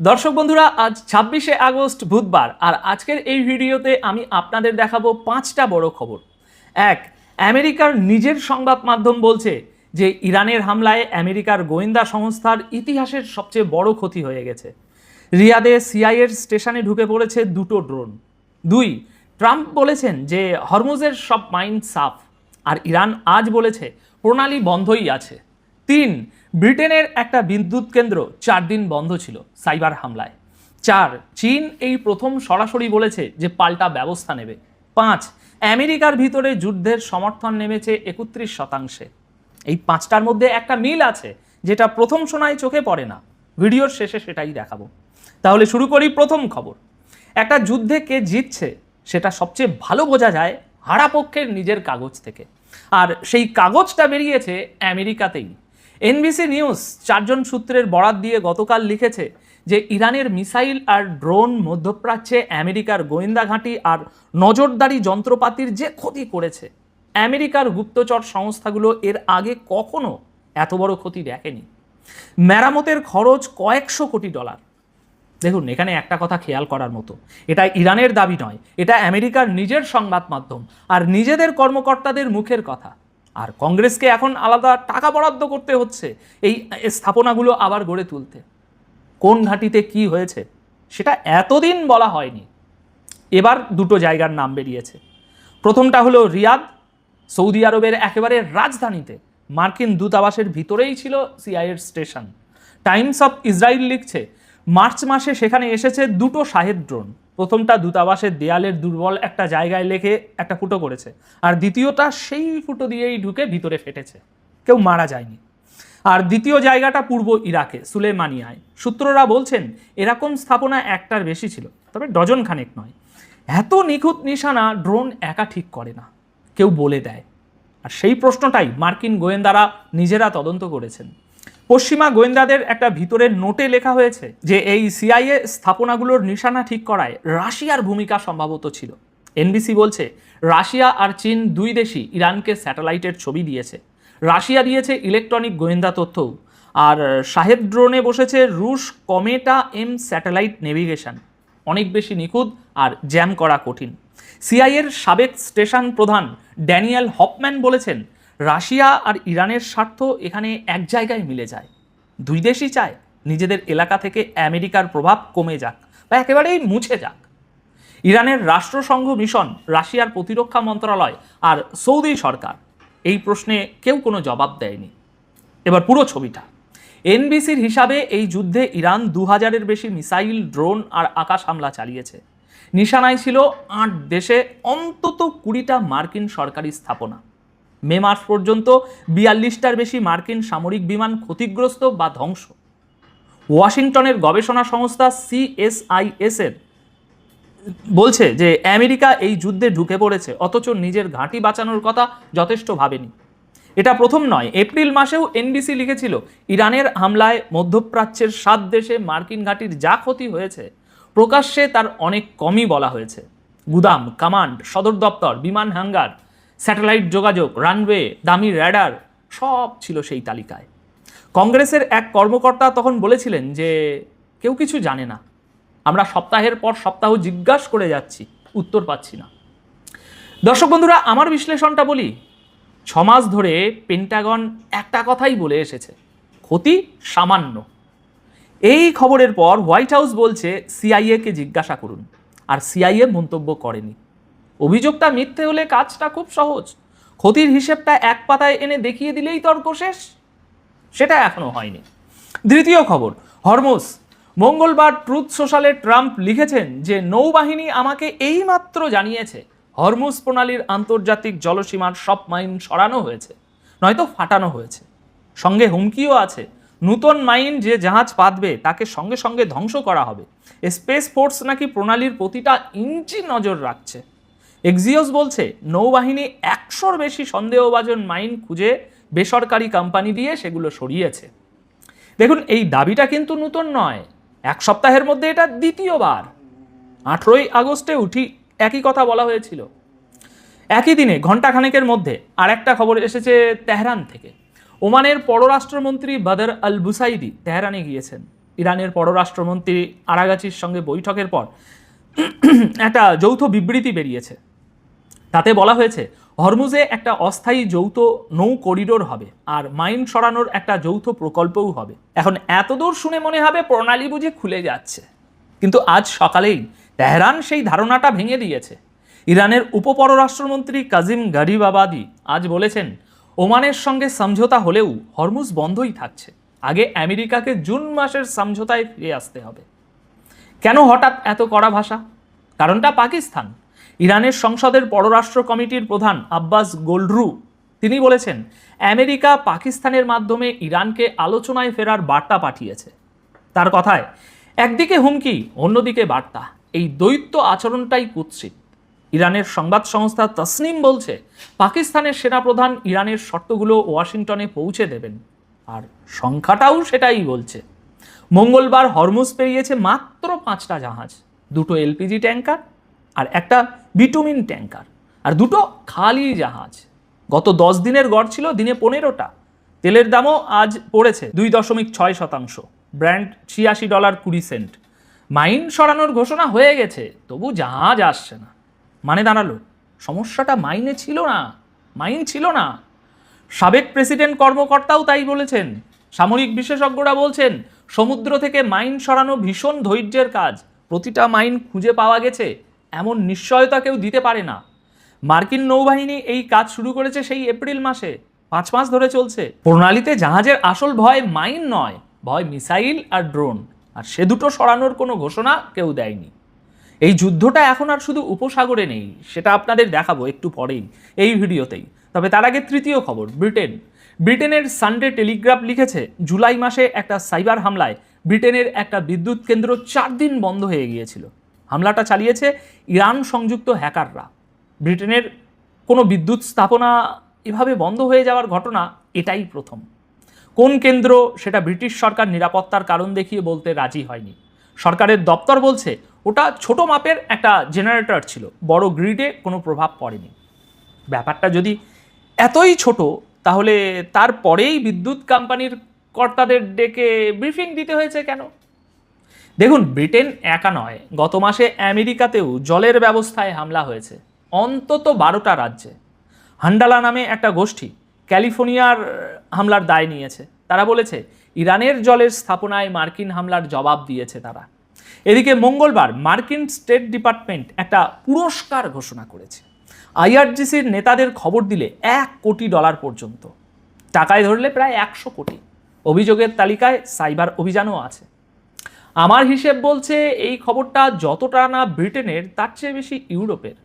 দর্শক বন্ধুরা, আজ 26শে আগস্ট বুধবার, আর আজকের এই ভিডিওতে আমি আপনাদের দেখাবো 5টা বড় খবর। এক, আমেরিকার নিজের সংবাদ মাধ্যম বলছে যে ইরানের হামলায় আমেরিকার গোয়েন্দা সংস্থার ইতিহাসের সবচেয়ে বড় ক্ষতি হয়ে গেছে। রিয়াদে সিআইএর স্টেশনে ঢুকে পড়েছে 2টো ড্রোন। 2, ট্রাম্প বলেছেন যে হরমুজের সব মাইন সাফ, আর ইরান আজ বলেছে প্রণালী বন্ধই আছে। 3, ব্রিটেনের একটা বিদ্যুৎ কেন্দ্র 4 দিন বন্ধ ছিল সাইবার হামলায়। 4, চীন এই প্রথম সরাসরি বলেছে যে পাল্টা ব্যবস্থা নেবে। 5, আমেরিকার ভিতরে যুদ্ধের সমর্থন নেমেছে 31%। এই 5টার মধ্যে একটা মিল আছে যেটা প্রথম শোনায় চোখে পড়ে না। ভিডিওর শেষে সেটাই দেখাবো। তাহলে শুরু করি প্রথম খবর। একটা যুদ্ধে কে জিতছে সেটা সবচেয়ে ভালো বোঝা যায় হারা পক্ষের নিজের কাগজ থেকে, আর সেই কাগজটা বেরিয়েছে আমেরিকাতেই। এনবিসি নিউজ 4 জন সূত্রের বরাত দিয়ে গতকাল লিখেছে যে ইরানের মিসাইল আর ড্রোন মধ্যপ্রাচ্যে আমেরিকার গোয়েন্দা ঘাঁটি আর নজরদারি যন্ত্রপাতির যে ক্ষতি করেছে, আমেরিকার গুপ্তচর সংস্থাগুলো এর আগে কখনো এত বড় ক্ষতি দেখেনি। মেরামতের খরচ কয়েকশো কোটি ডলার। দেখুন, এখানে একটা কথা খেয়াল করার মতো, এটা ইরানের দাবি নয়, এটা আমেরিকার নিজের সংবাদ মাধ্যম আর নিজেদের কর্মকর্তাদের মুখের কথা। আর কংগ্রেসকে এখন আলাদা টাকা বরাদ্দ করতে হচ্ছে এই স্থাপনাগুলো আবার গড়ে তুলতে। কোন ঘাঁটিতে কি হয়েছে সেটা এতদিন বলা হয়নি, এবার 2টো জায়গার নাম বেরিয়েছে। প্রথমটা হলো রিয়াদ, সৌদি আরবের একেবারে রাজধানীতে। মার্কিন দূতাবাসের ভিতরেই ছিল সিআইএর স্টেশন। টাইমস অফ ইসরায়েল লিখছে মার্চ মাসে সেখানে এসেছে 2টো শাহেদ ড্রোন। প্রথমটা দূতাবাসের দেয়ালের দুর্বল একটা জায়গায় লেগে একটা ফুটো করেছে, আর দ্বিতীয়টা সেই ফুটো দিয়েই ঢুকে ভিতরে ফেটেছে, কেউ মারা যায়নি। আর দ্বিতীয় জায়গাটা পূর্ব ইরাকে সুলেমানিয়ায়। সূত্ররা বলছেন এরকম স্থাপনা একটার বেশি ছিল, তবে ডজন খানেক নয়। এত নিখুঁত নিশানা ড্রোন একা ঠিক করে না, কেউ বলে দেয়। আর সেই প্রশ্নটাই মার্কিন গোয়েন্দারা নিজেরা তদন্ত করেছেন। পশ্চিমা গোয়েন্দাদের একটা ভিতরের নোটে লেখা হয়েছে যে এই সিআইএ স্থাপনাগুলোর নিশানা ঠিক করায় রাশিয়ার ভূমিকা সম্ভবত ছিল। এনবিসি বলছে রাশিয়া আর চীন দুই দেশই ইরানকে স্যাটেলাইটের ছবি দিয়েছে। রাশিয়া দিয়েছে ইলেকট্রনিক গোয়েন্দা তথ্যও। আর শাহেদ ড্রোনে বসেছে রুশ কমেটা এম স্যাটেলাইট নেভিগেশন, অনেক বেশি নিখুঁত আর জ্যাম করা কঠিন। সিআইএর সাবেক স্টেশন প্রধান ড্যানিয়েল হফম্যান বলেছেন রাশিয়া আর ইরানের স্বার্থ এখানে এক জায়গায় মিলে যায়। দুই দেশই চায় নিজেদের এলাকা থেকে আমেরিকার প্রভাব কমে যাক বা একেবারেই মুছে যাক। ইরানের রাষ্ট্রসংঘ মিশন, রাশিয়ার প্রতিরক্ষা মন্ত্রণালয় আর সৌদি সরকার এই প্রশ্নে কেউ কোনো জবাব দেয়নি। এবার পুরো ছবিটা। এনবিসির হিসাবে এই যুদ্ধে ইরান 2000-এর বেশি মিসাইল, ড্রোন আর আকাশ হামলা চালিয়েছে। নিশানায় ছিল 8 দেশে অন্তত 20টা মার্কিন সরকারি স্থাপনা। মে মাস পর্যন্ত 42টার বেশি মার্কিন সামরিক বিমান ক্ষতিগ্রস্ত বা ধ্বংস। ওয়াশিংটনের গবেষণা সংস্থা CSIS এর বলছে যে আমেরিকা এই যুদ্ধে ঢুকে পড়েছে অথচ নিজের ঘাঁটি বাঁচানোর কথা যথেষ্ট ভাবেনি। এটা প্রথম নয়, এপ্রিল মাসেও এনবিসি লিখেছিল ইরানের হামলায় মধ্যপ্রাচ্যের 7 দেশে মার্কিন ঘাঁটির যা ক্ষতি হয়েছে প্রকাশ্যে তার অনেক কমই বলা হয়েছে। গুদাম, কমান্ড, সদর দপ্তর, বিমান হ্যাঙ্গার, স্যাটেলাইট যোগাযোগ, রানওয়ে, দামি র্যাডার সব ছিল সেই তালিকায়। কংগ্রেসের এক কর্মকর্তা তখন বলেছিলেন যে কেউ কিছু জানে না, আমরা সপ্তাহের পর সপ্তাহ জিজ্ঞাসা করে যাচ্ছি, উত্তর পাচ্ছি না। দর্শক বন্ধুরা, আমার বিশ্লেষণটা বলি। 6 মাস ধরে পেন্টাগন একটা কথাই বলে এসেছে, ক্ষতি সামান্য। এই খবরের পর হোয়াইট হাউস বলছে সিআইএকে জিজ্ঞাসা করুন, আর সিআইএ মন্তব্য করেনি। অভিযোগটা মিথ্যে হলে কাজটা খুব সহজ, ক্ষতির হিসেবটা এক পাতায় এনে দেখিয়ে দিলেই তর্ক শেষ। সেটা এখনো হয়নি। দ্বিতীয় খবর, হরমুজ। মঙ্গলবার ট্রুথ সোশ্যালে ট্রাম্প লিখেছেন যে নৌবাহিনী আমাকে এইমাত্র জানিয়েছে হরমুজ প্রণালীর আন্তর্জাতিক জলসীমার সব মাইন সরানো হয়েছে, নয়তো ফাটানো হয়েছে। সঙ্গে হুমকিও আছে, নূতন মাইন যে জাহাজ পাতবে তাকে সঙ্গে সঙ্গে ধ্বংস করা হবে। স্পেস ফোর্স নাকি প্রণালীর প্রতিটা ইঞ্চি নজর রাখছে। এক্সিওস বলছে নৌবাহিনী 100-র বেশি সন্দেহভাজন মাইন খুঁজে বেসরকারি কোম্পানি দিয়ে সেগুলো সরিয়েছে। দেখুন, এই দাবিটা কিন্তু নতুন নয়, 1 সপ্তাহের মধ্যে এটা দ্বিতীয়বার। 18ই আগস্টে একই কথা বলা হয়েছিল। একই দিনে ঘণ্টাখানেকের মধ্যে আরেকটা খবর এসেছে তেহরান থেকে। ওমানের পররাষ্ট্রমন্ত্রী বদর আল বুসাইদি তেহরানে গিয়েছেন। ইরানের পররাষ্ট্রমন্ত্রী আরাগাচির সঙ্গে বৈঠকের পর একটা যৌথ বিবৃতি বেরিয়েছে। তাতে বলা হয়েছে হরমুজে একটা অস্থায়ী যৌথ নৌ করিডোর হবে আর মাইন সরানোর একটা যৌথ প্রকল্পও হবে। এখন এতদূর শুনে মনে হবে প্রণালী বুঝে খুলে যাচ্ছে, কিন্তু আজ সকালেই তেহরান সেই ধারণাটা ভেঙে দিয়েছে। ইরানের উপপররাষ্ট্রমন্ত্রী কাজিম গারিবাবাদি আজ বলেছেন ওমানের সঙ্গে সমঝোতা হলেও হরমুজ বন্ধই থাকছে, আগে আমেরিকাকে জুন মাসের সমঝোতায় ফিরে আসতে হবে। কেন হঠাৎ এত কড়া ভাষা? কারণটা পাকিস্তান। ইরানের সংসদের পররাষ্ট্র কমিটির প্রধান আব্বাস গোলরু তিনি বলেছেন আমেরিকা পাকিস্তানের মাধ্যমে ইরানকে আলোচনায় ফেরার বার্তা পাঠিয়েছে। তার কথায় একদিকে হুমকি, অন্যদিকে বার্তা, এই দ্বৈত আচরণটাই কুৎসিত। ইরানের সংবাদ সংস্থা তসনিম বলছে পাকিস্তানের সেনাপ্রধান ইরানের শর্তগুলো ওয়াশিংটনে পৌঁছে দেবেন, আর সংখ্যাটাও সেটাই বলছে। মঙ্গলবার হরমুজ পেরিয়েছে মাত্র 5টা জাহাজ, 2টো এলপিজি ট্যাঙ্কার আর একটা বিটুমিন ট্যাঙ্কার, আর 2টো খালি জাহাজ। গত 10 দিনের গড় ছিল দিনে 15টা। তেলের দামও আজ পড়েছে 2.6%, ব্র্যান্ড $86.20। মাইন সরানোর ঘোষণা হয়ে গেছে, তবু জাহাজ আসছে না। মানে দাঁড়ালো সমস্যাটা মাইনে ছিল না, মাইন ছিল না। সাবেক প্রেসিডেন্ট কর্মকর্তাও তাই বলেছেন। সামরিক বিশেষজ্ঞরা বলছেন সমুদ্র থেকে মাইন সরানো ভীষণ ধৈর্যের কাজ, প্রতিটা মাইন খুঁজে পাওয়া গেছে এমন নিশ্চয়তা কেউ দিতে পারে না। মার্কিন নৌবাহিনী এই কাজ শুরু করেছে সেই এপ্রিল মাসে, 5 মাস ধরে চলছে। প্রণালীতে জাহাজের আসল ভয় মাইন নয়, ভয় মিসাইল আর ড্রোন, আর সে দুটো সরানোর কোনো ঘোষণা কেউ দেয়নি। এই যুদ্ধটা এখন আর শুধু উপসাগরে নেই, সেটা আপনাদের দেখাবো একটু পরেই এই ভিডিওতেই। তবে তার আগে তৃতীয় খবর, ব্রিটেনের সানডে টেলিগ্রাফ লিখেছে জুলাই মাসে একটা সাইবার হামলায় ব্রিটেনের একটা বিদ্যুৎ কেন্দ্র 4 দিন বন্ধ হয়ে গিয়েছিল। হামলাটা চালিয়েছে ইরান সংযুক্ত হ্যাকাররা। ব্রিটেনের কোনো বিদ্যুৎ স্থাপনা এভাবে বন্ধ হয়ে যাওয়ার ঘটনা এটাই প্রথম। কোন কেন্দ্র সেটা ব্রিটিশ সরকার নিরাপত্তার কারণ দেখিয়ে বলতে রাজি হয়নি। সরকারের দপ্তর বলছে ওটা ছোট মাপের একটা জেনারেটর ছিল, বড় গ্রিডে কোনো প্রভাব পড়েনি। ব্যাপারটা যদি এতই ছোট, তাহলে তারপরেই বিদ্যুৎ কোম্পানির কর্তাদের ডেকে ব্রিফিং দিতে হয়েছে কেন? দেখুন, ব্রিটেন একা নয়, গত মাসে আমেরিকাতেও জলের ব্যবস্থায় হামলা হয়েছে, অন্তত 12টা রাজ্যে। হান্ডালা নামে একটা গোষ্ঠী ক্যালিফোর্নিয়ার হামলার দায় নিয়েছে। তারা বলেছে ইরানের জলের স্থাপনায় মার্কিন হামলার জবাব দিয়েছে তারা। এদিকে মঙ্গলবার মার্কিন স্টেট ডিপার্টমেন্ট একটা পুরস্কার ঘোষণা করেছে। আইআরজিসির নেতাদের খবর দিলে $1 কোটি পর্যন্ত, টাকায় ধরলে প্রায় 100 কোটি। অভিযোগের তালিকায় সাইবার অভিযানও আছে। আমার হিসেব বলছে এই খবরটা যতটা না ব্রিটেনের, তার চেয়ে বেশি ইউরোপের।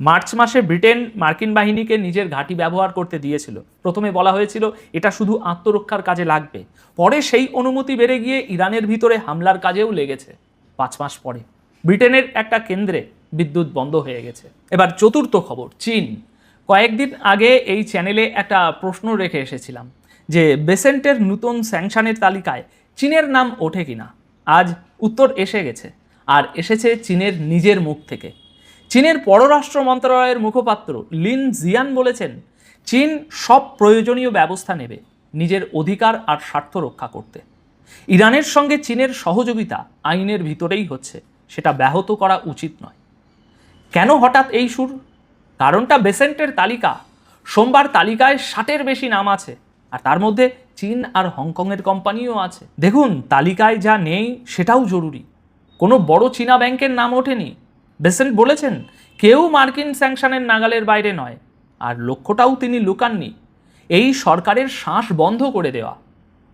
মার্চ মাসে ব্রিটেন মার্কিন বাহিনীকে নিজের ঘাঁটি ব্যবহার করতে দিয়েছিল। প্রথমে বলা হয়েছিল এটা শুধু আত্মরক্ষার কাজে লাগবে, পরে সেই অনুমতি বেড়ে গিয়ে ইরানের ভিতরে হামলার কাজেও লেগেছে। 5 মাস পরে ব্রিটেনের একটা কেন্দ্রে বিদ্যুৎ বন্ধ হয়ে গেছে। এবার চতুর্থ খবর, চীন। কয়েকদিন আগে এই চ্যানেলে একটা প্রশ্ন রেখে এসেছিলাম যে বেসেন্টের নতুন স্যাংশনের তালিকায় চীনের নাম ওঠে কিনা। আজ উত্তর এসে গেছে, আর এসেছে চীনের নিজের মুখ থেকে। চীনের পররাষ্ট্র মন্ত্রণালয়ের মুখপাত্র লিন জিয়ান বলেছেন চীন সব প্রয়োজনীয় ব্যবস্থা নেবে নিজের অধিকার আর স্বার্থ রক্ষা করতে। ইরানের সঙ্গে চীনের সহযোগিতা আইনের ভিতরেই হচ্ছে, সেটা ব্যাহত করা উচিত নয়। কেন হঠাৎ এই সুর? কারণটা বেসেন্টের তালিকা। সোমবার তালিকায় 60-এর বেশি নাম আছে, আর তার মধ্যে চীন আর হংকংয়ের কোম্পানিও আছে। দেখুন, তালিকায় যা নেই সেটাও জরুরি। কোনো বড় চীনা ব্যাংকের নাম ওঠেনি। বেসেন্ট বলেছেন কেউ মার্কিন স্যাংশনের নাগালের বাইরে নয়, আর লক্ষ্যটাও তিনি লুকাননি, এই সরকারের শ্বাস বন্ধ করে দেওয়া।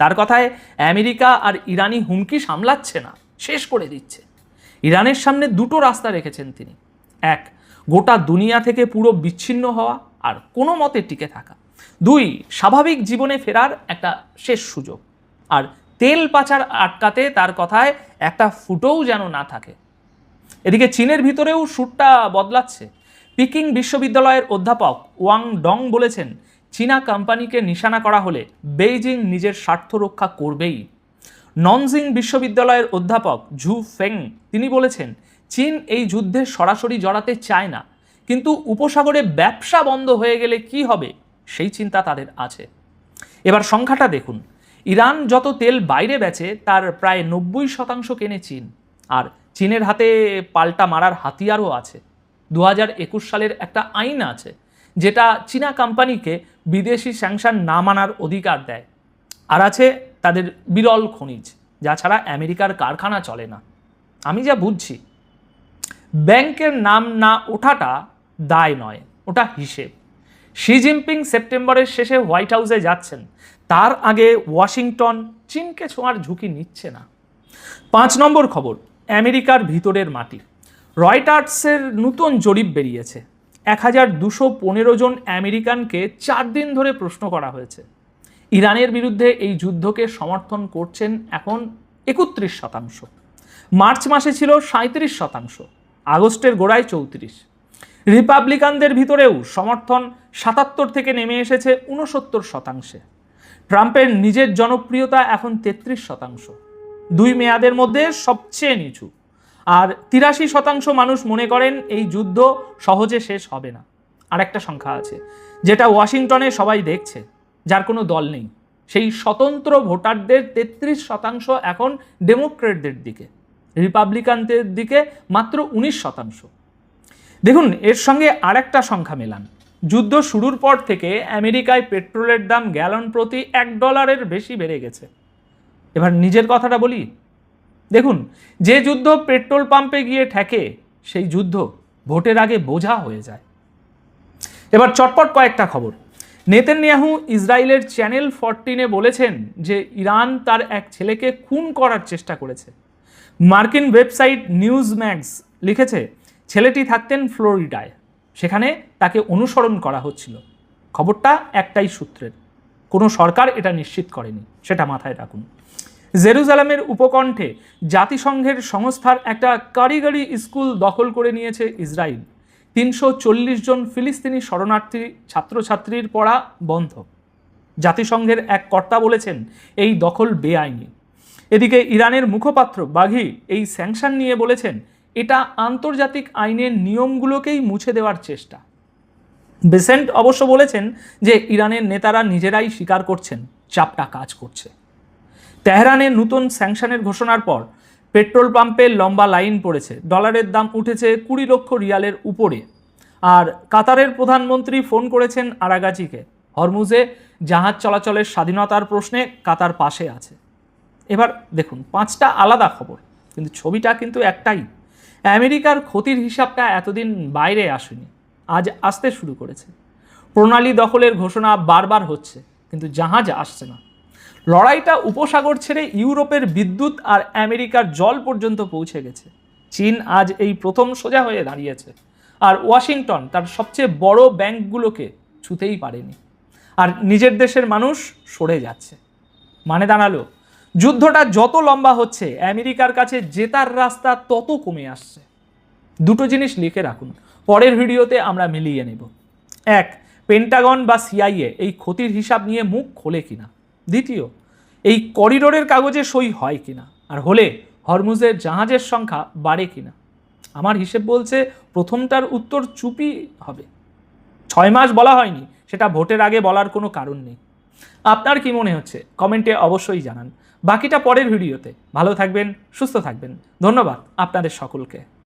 তার কথায় আমেরিকা আর ইরানি হুমকি সামলাচ্ছে না, শেষ করে দিচ্ছে। ইরানের সামনে 2টো রাস্তা রেখেছেন তিনি। 1, গোটা দুনিয়া থেকে পুরো বিচ্ছিন্ন হওয়া আর কোনো মতে টিকে থাকা। 2, স্বাভাবিক জীবনে ফেরার একটা শেষ সুযোগ। আর তেল পাচার আটকাতে তার কথায় একটা ফুটোও যেন না থাকে। এদিকে চীনের ভিতরেও সুরটা বদলাচ্ছে। পিকিং বিশ্ববিদ্যালয়ের অধ্যাপক ওয়াং ডং বলেছেন চীনা কোম্পানিকে নিশানা করা হলে বেইজিং নিজের স্বার্থ রক্ষা করবেই। ননজিং বিশ্ববিদ্যালয়ের অধ্যাপক ঝু ফেং তিনি বলেছেন চীন এই যুদ্ধে সরাসরি জড়াতে চায় না, কিন্তু উপসাগরে ব্যবসা বন্ধ হয়ে গেলে কি হবে সেই চিন্তা তাদের আছে। এবার সংখ্যাটা দেখুন, ইরান যত তেল বাইরে বেচে তার প্রায় 90% কেনে চীন, আর চীনের হাতে পাল্টা মারার হাতিয়ারও আছে। 2021 সালের একটা আইন আছে যেটা চীনা কোম্পানিকে বিদেশি স্যাংশন না মানার অধিকার দেয়। আর আছে তাদের বিরল খনিজ, যা ছাড়া আমেরিকার কারখানা চলে না। আমি যা বুঝছি, ব্যাংকের নাম না ওঠাটা দায় নয়, ওটা হিসেব। শি জিনপিং সেপ্টেম্বরের শেষে হোয়াইট হাউসে যাচ্ছেন, তার আগে ওয়াশিংটন চীনকে ছোঁয়ার ঝুঁকি নিচ্ছে না। 5 নম্বর খবর, আমেরিকার ভিতরের মাটি। রয়টার্সের নতুন জরিপ বেরিয়েছে। 1215 জন আমেরিকানকে 4 দিন ধরে প্রশ্ন করা হয়েছে। ইরানের বিরুদ্ধে এই যুদ্ধকে সমর্থন করছেন এখন 31%, মার্চ মাসে ছিল 37%, আগস্টের গোড়ায় 34। রিপাবলিকানদের ভিতরেও সমর্থন 77 থেকে নেমে এসেছে 69%। ট্রাম্পের নিজের জনপ্রিয়তা এখন 33%, 2 মেয়াদের মধ্যে সবচেয়ে নিচু। আর 83% মানুষ মনে করেন এই যুদ্ধ সহজে শেষ হবে না। আর একটা সংখ্যা আছে যেটা ওয়াশিংটনে সবাই দেখছে, যার কোনো দল নেই। সেই স্বতন্ত্র ভোটারদের 33% এখন ডেমোক্রেটদের দিকে, রিপাবলিকানদের দিকে মাত্র 19%। দেখুন, এর সঙ্গে আরেকটা সংখ্যা মেলান। যুদ্ধ শুরুর পর থেকে আমেরিকায় পেট্রোলের দাম গ্যালন প্রতি $1 বেশি বেড়ে গেছে। এবার নিজের কথাটা বলি, দেখুন, যে যুদ্ধ পেট্রোল পাম্পে গিয়ে ঠেকে সেই যুদ্ধ ভোটের আগে বোঝা হয়ে যায়। এবার চটপট কয়েকটা খবর। নেতানিয়াহু ইসরায়েলের চ্যানেল 14-এ বলেছেন যে ইরান তার এক ছেলেকে খুন করার চেষ্টা করেছে। মার্কিন ওয়েবসাইট নিউজম্যাক্স লিখেছে ছেলেটি থাকতেন ফ্লোরিডায়, সেখানে তাকে অনুসরণ করা হচ্ছিল। খবরটা একটাই সূত্রের, কোনো সরকার এটা নিশ্চিত করেনি, সেটা মাথায় রাখুন। জেরুজালেমের উপকণ্ঠে জাতিসংঘের সংস্থার একটা কারিগরি স্কুল দখল করে নিয়েছে ইসরায়েল। 340 জন ফিলিস্তিনি শরণার্থী ছাত্রছাত্রীর পড়া বন্ধ। জাতিসংঘের এক কর্তা বলেছেন এই দখল বেআইনি। এদিকে ইরানের মুখপাত্র বাঘি এই স্যাংশন নিয়ে বলেছেন এটা আন্তর্জাতিক আইনের নিয়মগুলোকেই মুছে দেওয়ার চেষ্টা। বেসেন্ট অবশ্য বলেছেন যে ইরানের নেতারা নিজেরাই স্বীকার করছেন চাপটা কাজ করছে। তেহরানের নতুন স্যাংশনের ঘোষণার পর পেট্রোল পাম্পে লম্বা লাইন পড়েছে, ডলারের দাম উঠেছে 20 লক্ষ রিয়ালের উপরে। আর কাতারের প্রধানমন্ত্রী ফোন করেছেন আরাগাচিকে। হরমুজে জাহাজ চলাচলের স্বাধীনতার প্রশ্নে কাতার পাশে আছে। এবার দেখুন 5টা আলাদা খবর, কিন্তু ছবিটা কিন্তু একটাই। আমেরিকার ক্ষতির হিসাবটা এতদিন বাইরে আসেনি, আজ আসতে শুরু করেছে। প্রণালী দখলের ঘোষণা বারবার হচ্ছে, কিন্তু জাহাজ আসছে না। লড়াইটা উপসাগর ছেড়ে ইউরোপের বিদ্যুৎ আর আমেরিকার জল পর্যন্ত পৌঁছে গেছে। চীন আজ এই প্রথম সোজা হয়ে দাঁড়িয়েছে, আর ওয়াশিংটন তার সবচেয়ে বড় ব্যাংকগুলোকে ছুঁতেই পারেনি। আর নিজের দেশের মানুষ সরে যাচ্ছে। মানে দাঁড়ালো যুদ্ধটা যত লম্বা হচ্ছে আমেরিকার কাছে জেতার রাস্তা তত কমে আসছে। দুটো জিনিস লিখে রাখুন, পরের ভিডিওতে আমরা মিলিয়ে নেব। 1, পেন্টাগন বা সিআইএ এই ক্ষতির হিসাব নিয়ে মুখ খোলে কিনা। 2, এই করিডোরের কাগজে সই হয় কিনা, আর হলে হরমুজের জাহাজের সংখ্যা বাড়ে কিনা। আমার হিসেব বলছে প্রথমটার উত্তর চুপই হবে। 6 মাস বলা হয়নি, সেটা ভোটের আগে বলার কোনো কারণ নেই। আপনার কি মনে হচ্ছে কমেন্টে অবশ্যই জানান। বাকিটা পরের ভিডিওতে। ভালো থাকবেন, সুস্থ থাকবেন। ধন্যবাদ আপনাদের সকলকে।